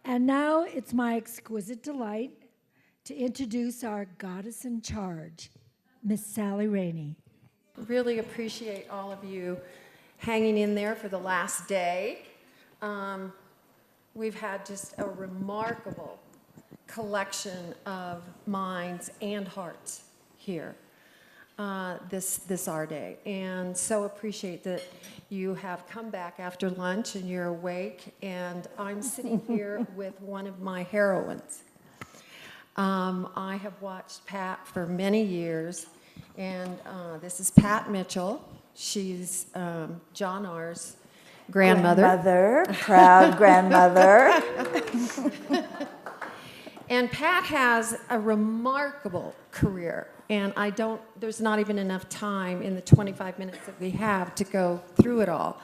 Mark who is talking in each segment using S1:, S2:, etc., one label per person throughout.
S1: And now it's my exquisite delight to introduce our goddess in charge, Miss Sally Ranney.
S2: Really appreciate all of you hanging in there for the last day. We've had just a remarkable collection of minds and hearts here this AREDAY, and so appreciate that you have come back after lunch and you're awake, and I'm sitting here with one of my heroines. I have watched Pat for many years, and this is Pat Mitchell. She's John R.'s grandmother.
S3: Proud grandmother.
S2: And Pat has a remarkable career, and there's not even enough time in the 25 minutes that we have to go through it all.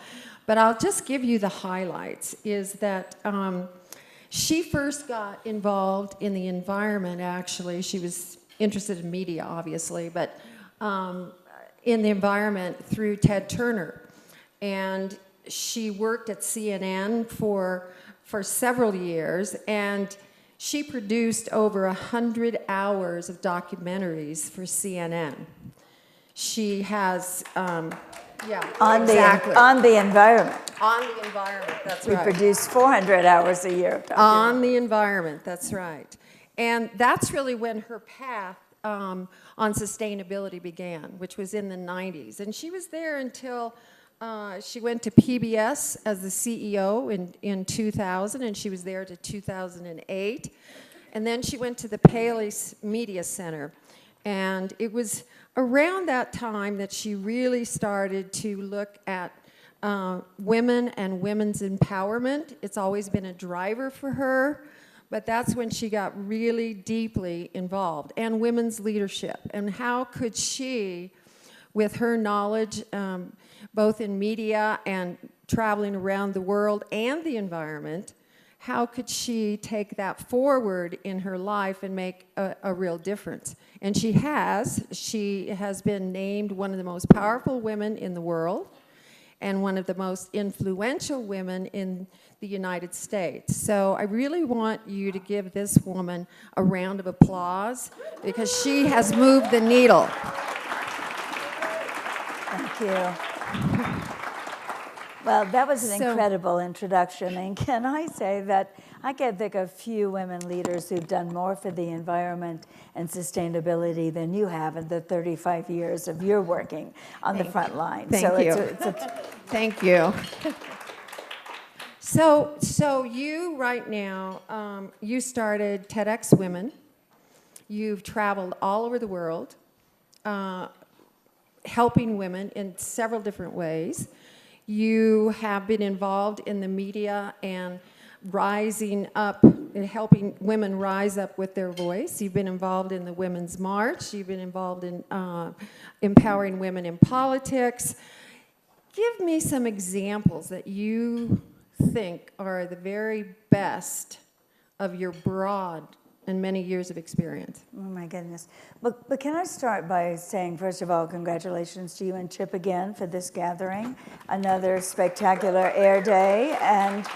S2: But I'll just give you the highlights, is that she first got involved in the environment, actually. She was interested in media, obviously, but in the environment through Ted Turner. And she worked at CNN for several years, and she produced over 100 hours of documentaries for CNN. She has,
S3: On
S2: exactly.
S3: the environment.
S2: On the environment, that's right.
S3: We produce 400 hours a year.
S2: On the environment, that's right. And that's really when her path on sustainability began, which was in the 90s. And she was there until she went to PBS as the CEO in 2000, and she was there to 2008. And then she went to the Paley Media Center. And it was around that time that she really started to look at women and women's empowerment. It's always been a driver for her, but that's when she got really deeply involved. And women's leadership. And how could she, with her knowledge, both in media and traveling around the world and the environment, how could she take that forward in her life and make a real difference? And she has. She has been named one of the most powerful women in the world and one of the most influential women in the United States. So I really want you to give this woman a round of applause because she has moved the needle.
S3: Thank you. Well, that was an incredible introduction, and can I say that I can think of few women leaders who've done more for the environment and sustainability than you have in the 35 years of your working on the front line.
S2: Thank you. Thank you. So you right now, you started TEDx Women. You've traveled all over the world, helping women in several different ways. You have been involved in the media and rising up, and helping women rise up with their voice. You've been involved in the Women's March. You've been involved in empowering women in politics. Give me some examples that you think are the very best of your broad and many years of experience.
S3: Oh my goodness. But can I start by saying, first of all, congratulations to you and Chip again for this gathering. Another spectacular AREDAY. And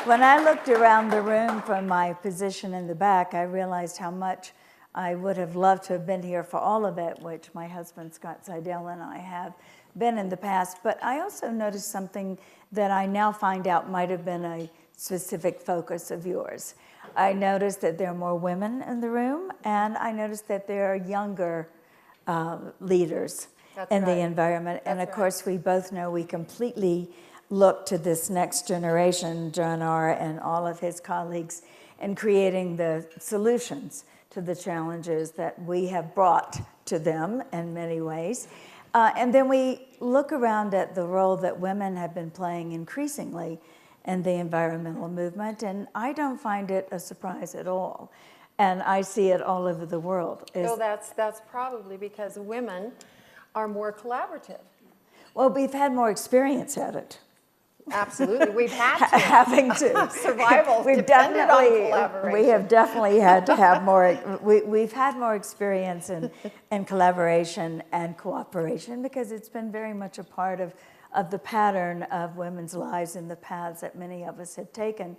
S3: when I looked around the room from my position in the back, I realized how much I would have loved to have been here for all of it, which my husband, Scott Seidel, and I have been in the past. But I also noticed something that I now find out might have been a specific focus of yours. I noticed that there are more women in the room, and I noticed that there are younger leaders in the environment. And of course, we both know we completely look to this next generation, John R. and all of his colleagues, in creating the solutions to the challenges that we have brought to them in many ways. And then we look around at the role that women have been playing increasingly in the environmental movement, and I don't find it a surprise at all. And I see it all over the world.
S2: Well, that's probably because women are more collaborative.
S3: Well, we've had more experience at it.
S2: Absolutely, we've had to.
S3: Having to.
S2: Survival depended on collaboration.
S3: We have definitely had to have more, we've had more experience in collaboration and cooperation because it's been very much a part of the pattern of women's lives and the paths that many of us have taken.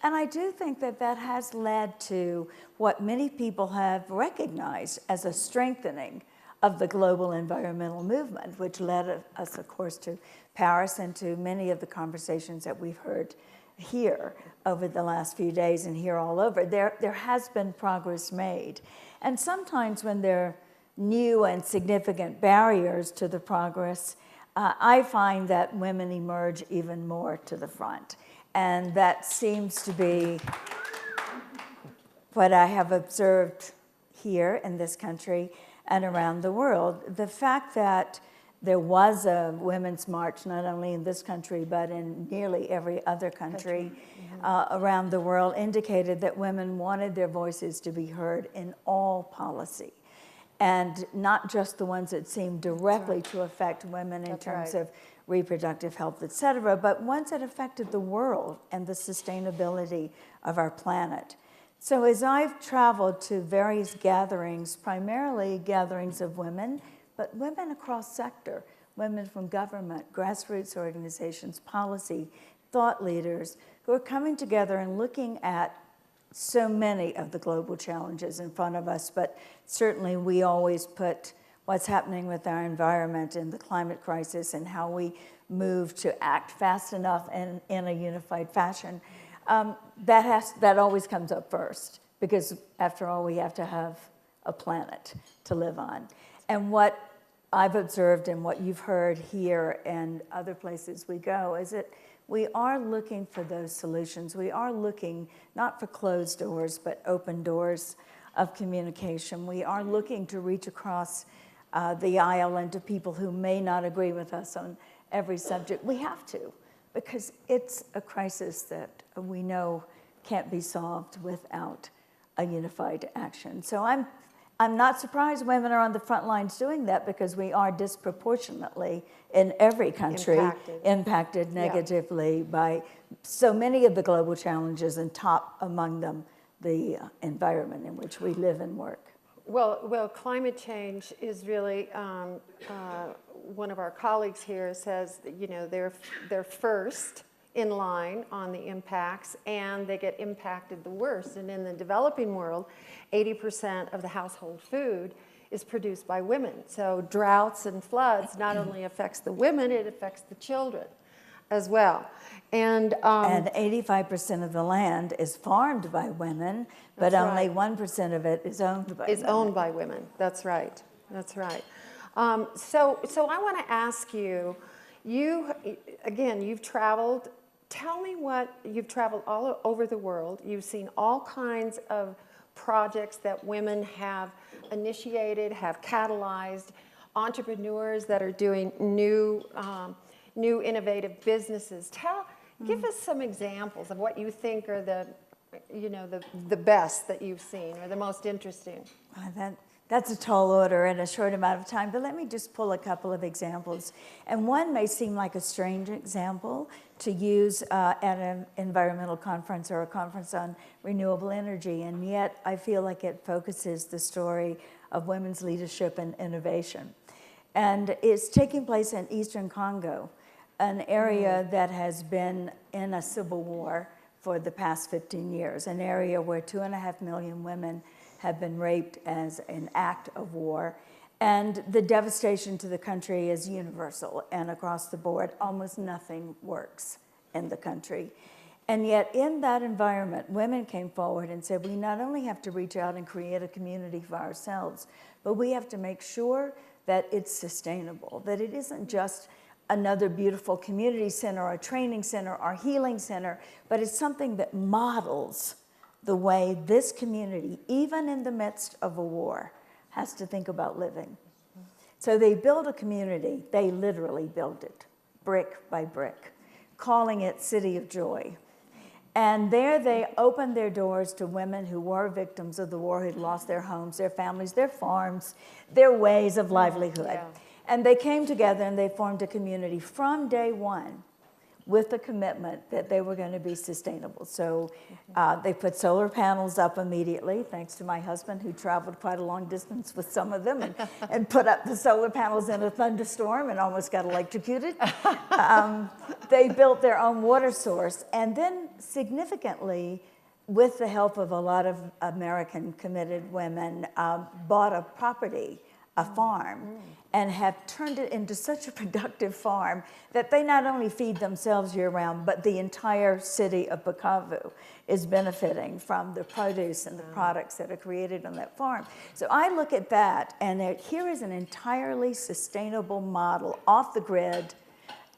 S3: And I do think that that has led to what many people have recognized as a strengthening of the global environmental movement, which led us, of course, to Paris and to many of the conversations that we've heard here over the last few days and here all over. There has been progress made. And sometimes when there are new and significant barriers to the progress, I find that women emerge even more to the front. And that seems to be what I have observed here in this country and around the world. The fact that there was a women's march, not only in this country, but in nearly every other country around the world, indicated that women wanted their voices to be heard in all policy. And not just the ones that seemed directly to affect women in terms of reproductive health, et cetera, but ones that affected the world and the sustainability of our planet. So as I've traveled to various gatherings, primarily gatherings of women, but women across sector, women from government, grassroots organizations, policy, thought leaders, who are coming together and looking at so many of the global challenges in front of us, but certainly we always put what's happening with our environment and the climate crisis and how we move to act fast enough and in a unified fashion. That always comes up first, because after all, we have to have a planet to live on. And what I've observed and what you've heard here and other places we go is that we are looking for those solutions. We are looking not for closed doors, but open doors of communication. We are looking to reach across the aisle and to people who may not agree with us on every subject. We have to, because it's a crisis that we know can't be solved without a unified action. So I'm not surprised women are on the front lines doing that, because we are disproportionately in every country impacted negatively by so many of the global challenges, and top among them the environment in which we live and work.
S2: Well, climate change is really, one of our colleagues here says that, you know, they're first in line on the impacts, and they get impacted the worst. And in the developing world, 80% of the household food is produced by women. So droughts and floods not only affects the women, it affects the children as well. And
S3: 85% of the land is farmed by women, but only 1% of it is owned by women.
S2: Is owned by women. That's right. That's right. So I want to ask you, you've traveled. Tell me you've traveled all over the world. You've seen all kinds of projects that women have initiated, have catalyzed, entrepreneurs that are doing new innovative businesses. Give us some examples of what you think are the best that you've seen, or the most interesting.
S3: That's a tall order in a short amount of time, but let me just pull a couple of examples. And one may seem like a strange example to use at an environmental conference or a conference on renewable energy, and yet I feel like it focuses the story of women's leadership and innovation. And it's taking place in Eastern Congo, an area that has been in a civil war for the past 15 years, an area where 2.5 million women have been raped as an act of war. And the devastation to the country is universal and across the board. Almost nothing works in the country. And yet in that environment, women came forward and said, we not only have to reach out and create a community for ourselves, but we have to make sure that it's sustainable, that it isn't just another beautiful community center or a training center or healing center, but it's something that models the way this community, even in the midst of a war, has to think about living. So they build a community, they literally build it, brick by brick, calling it City of Joy. And there they opened their doors to women who were victims of the war, who'd lost their homes, their families, their farms, their ways of livelihood. Yeah. And they came together and they formed a community from day one, with the commitment that they were going to be sustainable. So they put solar panels up immediately, thanks to my husband, who traveled quite a long distance with some of them and put up the solar panels in a thunderstorm and almost got electrocuted. They built their own water source, and then significantly, with the help of a lot of American committed women, bought a property, a farm, and have turned it into such a productive farm that they not only feed themselves year-round, but the entire city of Bukavu is benefiting from the produce and the products that are created on that farm. So I look at that, and here is an entirely sustainable model, off the grid,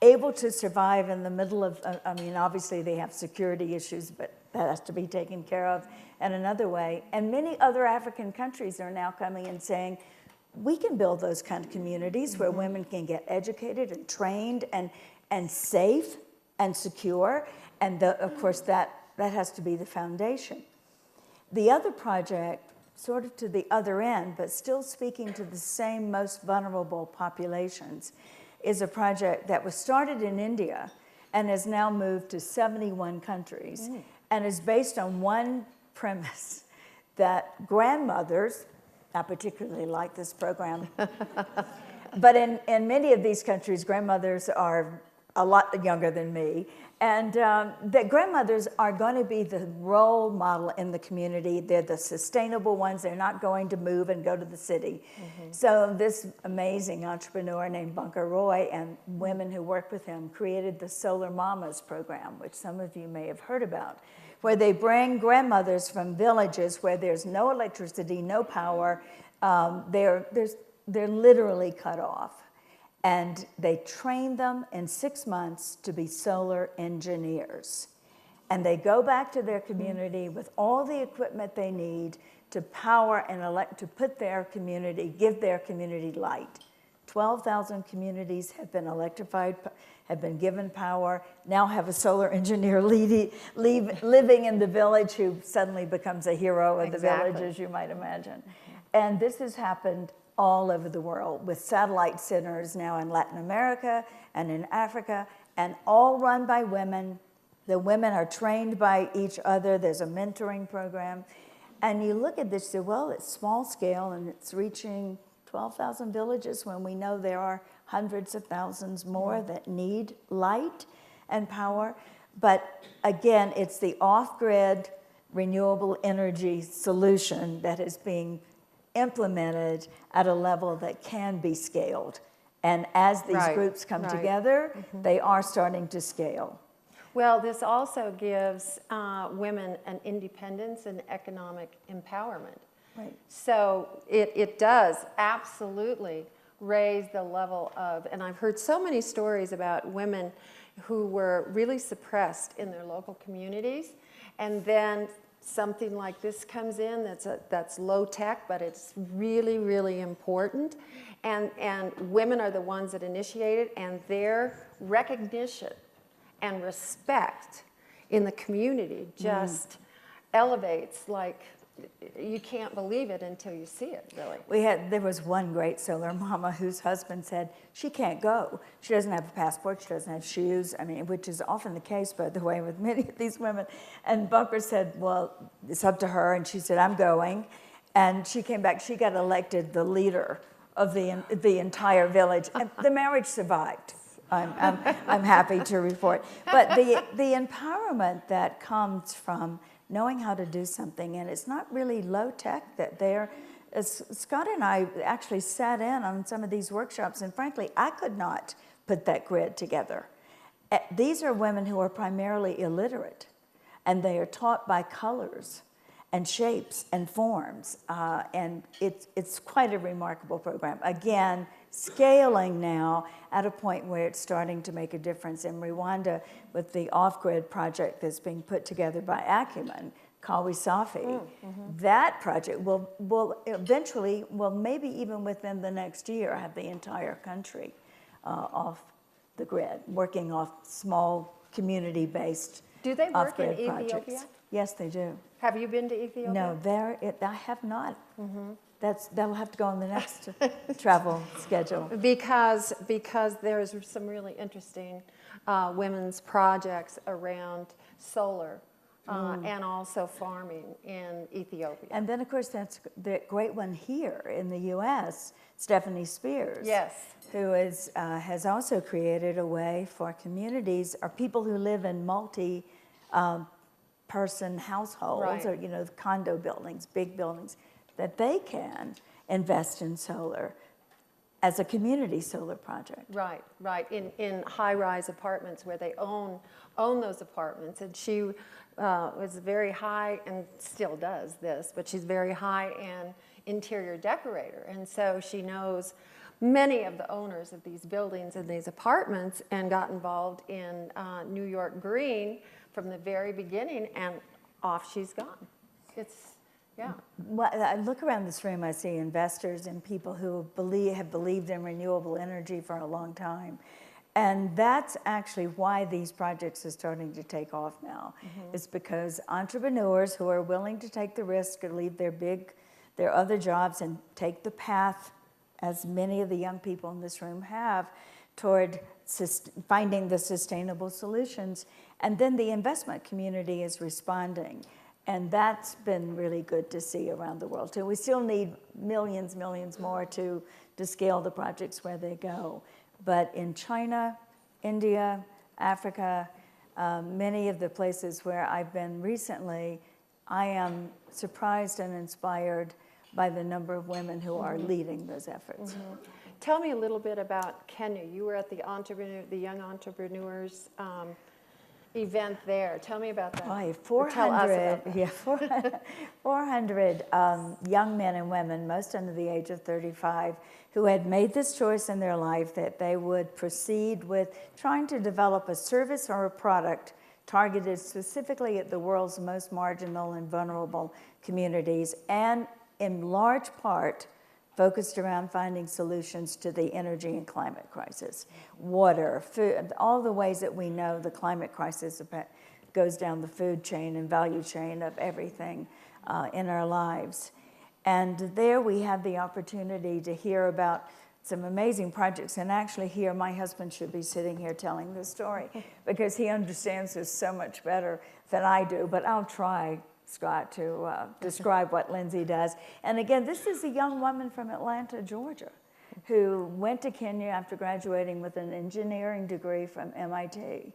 S3: able to survive in the middle of, I mean, obviously they have security issues, but that has to be taken care of in another way. And many other African countries are now coming and saying, we can build those kind of communities where women can get educated and trained and safe and secure. And of course, that has to be the foundation. The other project, sort of to the other end, but still speaking to the same most vulnerable populations, is a project that was started in India and has now moved to 71 countries and is based on one premise, that grandmothers, I particularly like this program, but in many of these countries, grandmothers are a lot younger than me, and that grandmothers are going to be the role model in the community. They're the sustainable ones. They're not going to move and go to the city. So this amazing entrepreneur named Bunker Roy and women who work with him created the Solar Mamas program, which some of you may have heard about, where they bring grandmothers from villages where there's no electricity, no power, they're literally cut off. And they train them in 6 months to be solar engineers. And they go back to their community with all the equipment they need to power and to put their community, give their community light. 12,000 communities have been electrified, have been given power, now have a solar engineer living in the village who suddenly becomes a hero of the village, as you might imagine. And this has happened all over the world with satellite centers now in Latin America and in Africa, and all run by women. The women are trained by each other. There's a mentoring program. And you look at this, you say, well, it's small scale and it's reaching 12,000 villages when we know there are hundreds of thousands more that need light and power. But again, it's the off-grid renewable energy solution that is being implemented at a level that can be scaled. And as these groups come together, they are starting to scale.
S2: Well, this also gives women an independence and economic empowerment.
S3: Right.
S2: So it does absolutely raise the level of, and I've heard so many stories about women who were really suppressed in their local communities, and then something like this comes in that's low tech, but it's really, really important. And women are the ones that initiate it, and their recognition and respect in the community just elevates like you can't believe it until you see it, really.
S3: There was one great solar mama whose husband said she can't go. She doesn't have a passport, she doesn't have shoes, I mean, which is often the case, by the way, with many of these women. And Bunker said, well, it's up to her, and she said, I'm going. And she came back, she got elected the leader of the entire village. And the marriage survived, I'm happy to report. But the empowerment that comes from knowing how to do something, and it's not really low tech that Scott and I actually sat in on some of these workshops, and frankly, I could not put that grid together. These are women who are primarily illiterate, and they are taught by colors and shapes and forms, and it's quite a remarkable program. Again, scaling now at a point where it's starting to make a difference. In Rwanda, with the off-grid project that's being put together by Acumen, Kawisafi, that project will eventually, well, maybe even within the next year, have the entire country off the grid, working off small community-based
S2: Do they work in
S3: off-grid
S2: Ethiopia?
S3: projects. Yes, they do.
S2: Have you been to Ethiopia?
S3: No, I have not. That'll have to go on the next travel schedule.
S2: Because there's some really interesting women's projects around solar and also farming in Ethiopia.
S3: And then, of course, that's the great one here in the U.S., Stephanie Spears.
S2: Yes.
S3: Who has also created a way for communities or people who live in multi-person households,
S2: Right.
S3: or condo buildings, big buildings, that they can invest in solar as a community solar project.
S2: Right, right. In high-rise apartments where they own those apartments. And she was very high, and still does this, but she's very high-end interior decorator. And so she knows many of the owners of these buildings and these apartments, and got involved in New York Green from the very beginning, and off she's gone. Yeah.
S3: Well, I look around this room, I see investors and people who have believed in renewable energy for a long time. And that's actually why these projects are starting to take off now. It's because entrepreneurs who are willing to take the risk or leave their other jobs and take the path, as many of the young people in this room have, toward finding the sustainable solutions. And then the investment community is responding. And that's been really good to see around the world too. We still need millions more to scale the projects where they go. But in China, India, Africa, many of the places where I've been recently, I am surprised and inspired by the number of women who are leading those efforts.
S2: Tell me a little bit about Kenya. You were at the Young Entrepreneurs event there. Tell me about that.
S3: Right,
S2: Tell us about that.
S3: 400 young men and women, most under the age of 35, who had made this choice in their life that they would proceed with trying to develop a service or a product targeted specifically at the world's most marginal and vulnerable communities, and in large part focused around finding solutions to the energy and climate crisis. Water, food, all the ways that we know the climate crisis goes down the food chain and value chain of everything in our lives. And there we had the opportunity to hear about some amazing projects, and actually here, my husband should be sitting here telling this story because he understands this so much better than I do, but I'll try, Scott, to describe what Lindsay does. And again, this is a young woman from Atlanta, Georgia, who went to Kenya after graduating with an engineering degree from MIT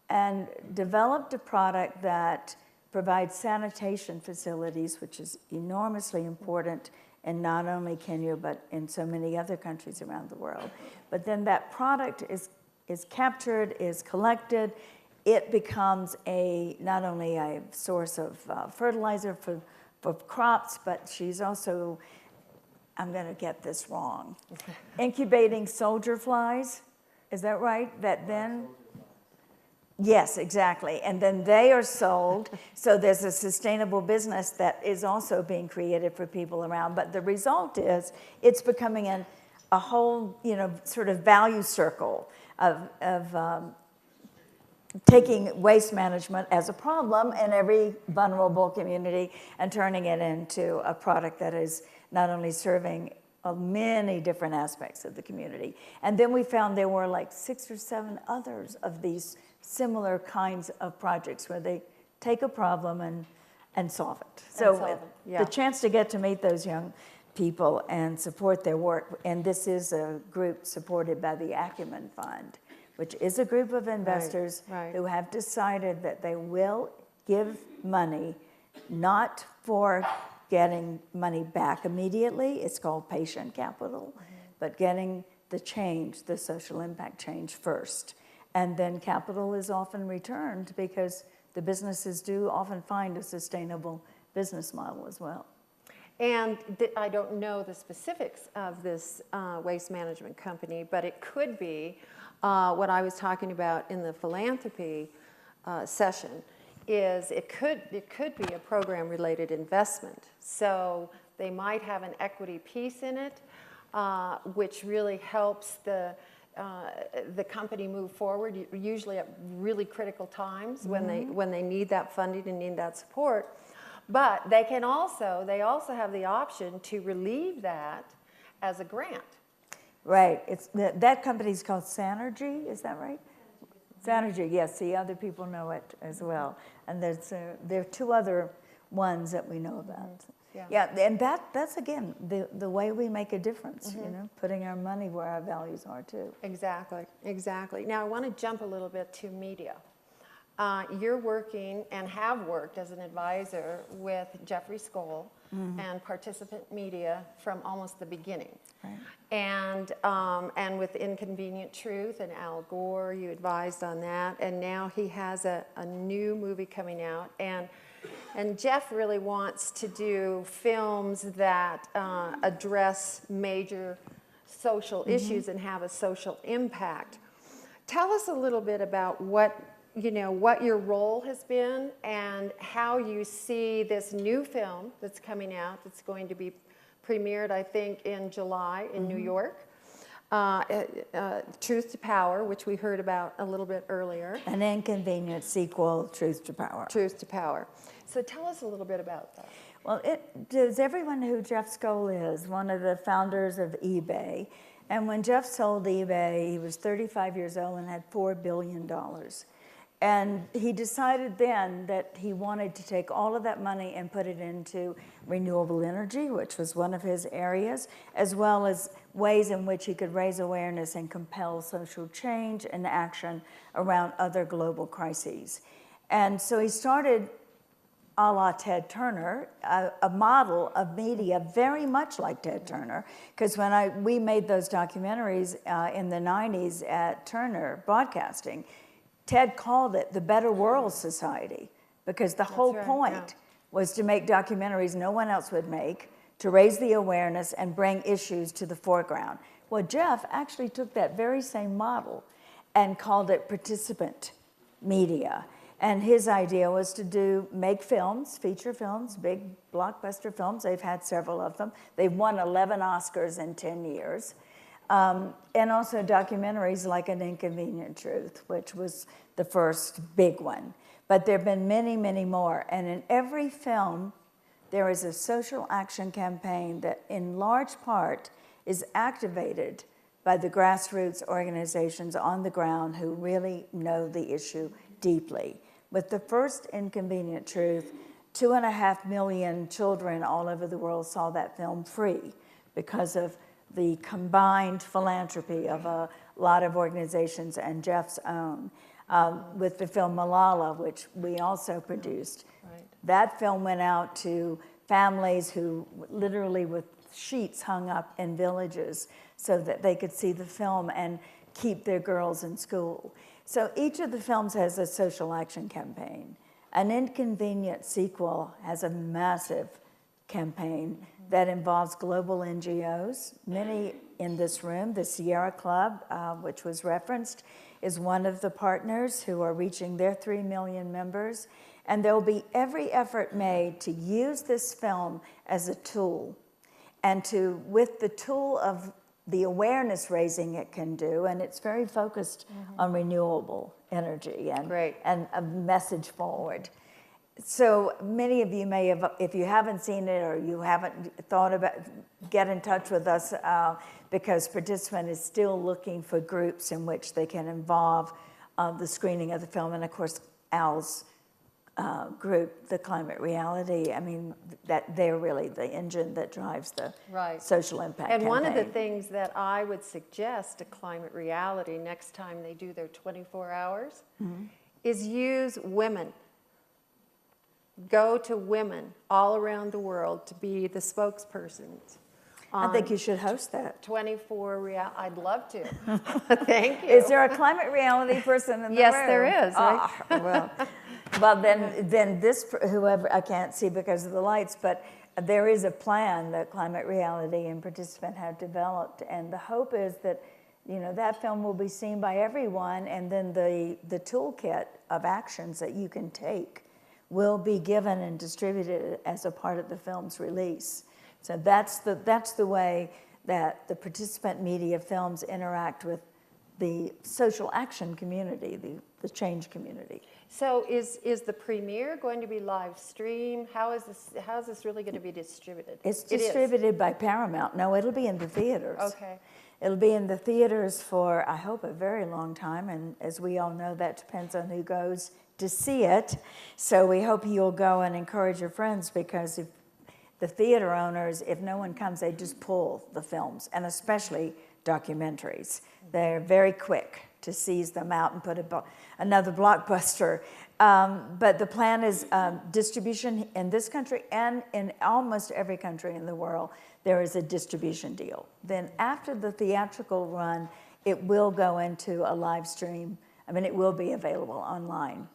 S3: and developed a product that provides sanitation facilities, which is enormously important in not only Kenya, but in so many other countries around the world. But then that product is captured, is collected. It becomes not only a source of fertilizer for crops, but she's also, I'm going to get this wrong, incubating soldier flies. Is that right? That then? Yes, exactly. And then they are sold. So there's a sustainable business that is also being created for people around. But the result is it's becoming a whole, sort of value circle of taking waste management as a problem in every vulnerable community and turning it into a product that is not only serving many different aspects of the community. And then we found there were like 6 or 7 others of these similar kinds of projects where they take a problem and solve it. So the chance to get to meet those young people and support their work, and this is a group supported by the Acumen Fund, which is a group of investors who have decided that they will give money, not for getting money back immediately, it's called patient capital, but getting the change, the social impact change first. And then capital is often returned because the businesses do often find a sustainable business model as well.
S2: And I don't know the specifics of this waste management company, but it could be what I was talking about in the philanthropy session. It could be a program-related investment. So they might have an equity piece in it, which really helps the the company move forward, usually at really critical times when they need that funding and need that support. But they also have the option to relieve that as a grant.
S3: Right. That company's called Sanergy, is that right? Sanergy, yes. The other people know it as well. And there are two other ones that we know about. Yeah, and that's again the way we make a difference. You know, putting our money where our values are too.
S2: Exactly, exactly. Now I want to jump a little bit to media. You're working and have worked as an advisor with Jeffrey Skoll and Participant Media from almost the beginning.
S3: Right.
S2: And with Inconvenient Truth and Al Gore, you advised on that. And now he has a new movie coming out. And Jeff really wants to do films that address major social issues and have a social impact. Tell us a little bit about what your role has been and how you see this new film that's coming out, that's going to be premiered, I think, in July in New York. Truth to Power, which we heard about a little bit earlier.
S3: An Inconvenient sequel, Truth to Power.
S2: Truth to Power. So tell us a little bit about that.
S3: Well, does everyone know who Jeff Skoll is? One of the founders of eBay. And when Jeff sold eBay, he was 35 years old and had $4 billion. And he decided then that he wanted to take all of that money and put it into renewable energy, which was one of his areas, as well as ways in which he could raise awareness and compel social change and action around other global crises. And so he started, a la Ted Turner, a model of media very much like Ted Turner, because when we made those documentaries in the 90s at Turner Broadcasting, Ted called it the Better World Society, because the whole point was to make documentaries no one else would make, to raise the awareness and bring issues to the foreground. Well, Jeff actually took that very same model and called it participant media. And his idea was to make films, feature films, big blockbuster films. They've had several of them. They've won 11 Oscars in 10 years. And also documentaries like An Inconvenient Truth, which was the first big one. But there have been many, many more. And in every film, there is a social action campaign that in large part is activated by the grassroots organizations on the ground who really know the issue deeply. With the first Inconvenient Truth, 2.5 million children all over the world saw that film free because of the combined philanthropy of a lot of organizations and Jeff's own. With the film Malala, which we also produced. Right. That film went out to families who literally with sheets hung up in villages so that they could see the film and keep their girls in school. So each of the films has a social action campaign. An Inconvenient sequel has a massive campaign that involves global NGOs. Many in this room, the Sierra Club, which was referenced, is one of the partners who are reaching their 3 million members. And there will be every effort made to use this film as a tool and with the tool of the awareness raising it can do, and it's very focused on renewable energy and a message forward. So many of you may have, if you haven't seen it or you haven't thought about, get in touch with us because Participant is still looking for groups in which they can involve the screening of the film. And of course, Al's group, the Climate Reality, I mean, that they're really the engine that drives the social impact
S2: And
S3: campaign.
S2: one of the things that I would suggest to Climate Reality next time they do their 24 hours is use women. Go to women all around the world to be the spokespersons.
S3: I think you should host that.
S2: 24 real. I'd love to. Thank you.
S3: Is there a Climate Reality person in the room?
S2: Yes, there is.
S3: Well, then this, whoever, I can't see because of the lights, but there is a plan that Climate Reality and Participant have developed, and the hope is that, that film will be seen by everyone, and then the toolkit of actions that you can take will be given and distributed as a part of the film's release. So that's the way that the Participant media films interact with the social action community, the change community.
S2: So is the premiere going to be live stream? How is this really going to be distributed?
S3: It's
S2: It is.
S3: distributed by Paramount. No, it'll be in the theaters.
S2: Okay.
S3: It'll be in the theaters for, I hope, a very long time. And as we all know, that depends on who goes to see it. So we hope you'll go and encourage your friends, because if the theater owners, if no one comes, they just pull the films, and especially documentaries. They're very quick to seize them out and put another blockbuster. But the plan is distribution in this country and in almost every country in the world. There is a distribution deal. Then after the theatrical run, it will go into a live stream. I mean, it will be available online.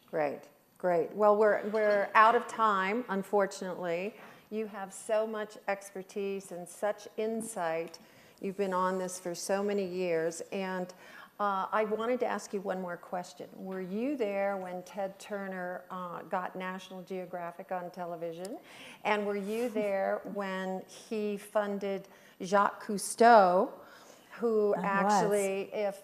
S2: Great, great. Well, we're out of time, unfortunately. You have so much expertise and such insight. You've been on this for so many years, and I wanted to ask you one more question. Were you there when Ted Turner got National Geographic on television? And were you there when he funded Jacques Cousteau, who actually, if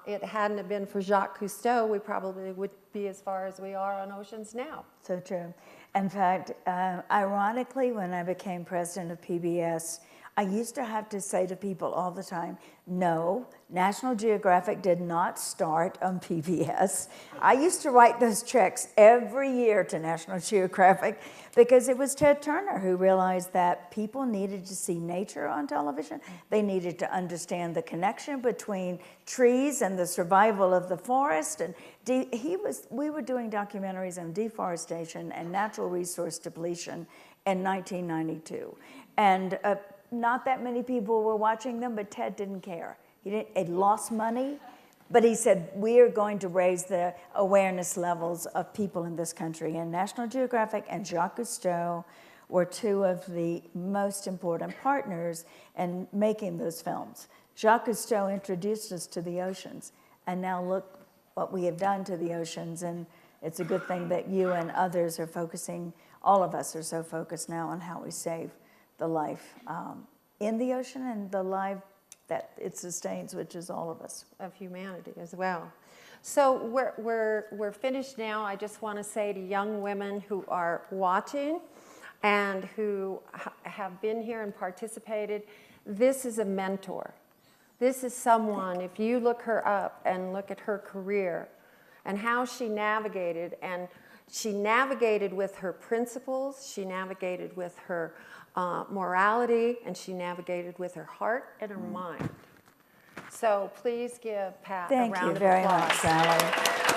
S2: it hadn't have been for Jacques Cousteau, we probably would be as far as we are on oceans now.
S3: So true. In fact, ironically, when I became president of PBS, I used to have to say to people all the time, no, National Geographic did not start on PBS. I used to write those checks every year to National Geographic because it was Ted Turner who realized that people needed to see nature on television. They needed to understand the connection between trees and the survival of the forest. And we were doing documentaries on deforestation and natural resource depletion in 1992. And not that many people were watching them, but Ted didn't care. It lost money, but he said, we are going to raise the awareness levels of people in this country. And National Geographic and Jacques Cousteau were two of the most important partners in making those films. Jacques Cousteau introduced us to the oceans, and now look what we have done to the oceans. And it's a good thing that you and others are focusing, all of us are so focused now on how we save the life in the ocean and the life that it sustains, which is all of us.
S2: Of humanity as well. So we're finished now. I just want to say to young women who are watching and who have been here and participated, this is a mentor. This is someone, if you look her up and look at her career and how she navigated, and she navigated with her principles, she navigated with her morality, and she navigated with her heart and her mind. So please give Pat a round of applause.
S3: Thank you very much, Sally.